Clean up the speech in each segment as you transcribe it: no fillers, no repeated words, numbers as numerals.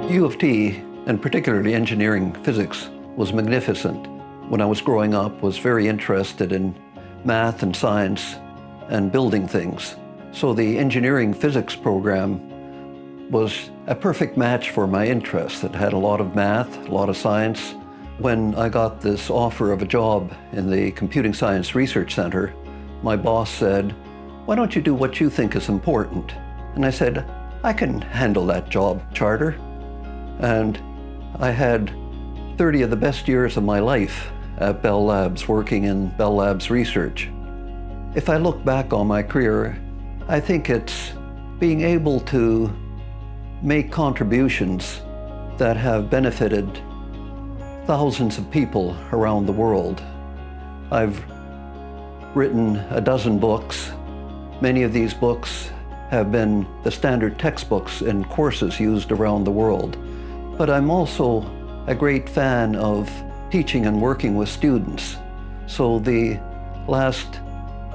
U of T, and particularly engineering physics, was magnificent. When I was growing up, was very interested in math and science and building things. So the engineering physics program was a perfect match for my interests. It had a lot of math, a lot of science. When I got this offer of a job in the Computing Science Research Center, my boss said, "Why don't you do what you think is important?" And I said, "I can handle that job, Charter." And I had 30 of the best years of my life at Bell Labs, working in Bell Labs research. If I look back on my career, I think it's being able to make contributions that have benefited thousands of people around the world. I've written a dozen books. Many of these books have been the standard textbooks in courses used around the world. But I'm also a great fan of teaching and working with students. So the last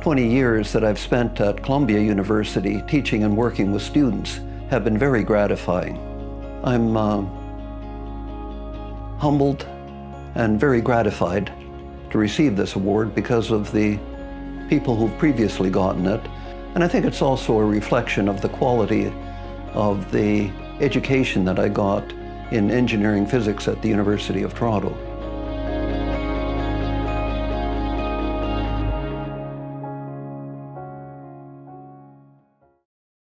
20 years that I've spent at Columbia University teaching and working with students have been very gratifying. I'm humbled and very gratified to receive this award because of the people who've previously gotten it. And I think it's also a reflection of the quality of the education that I got in engineering physics at the University of Toronto.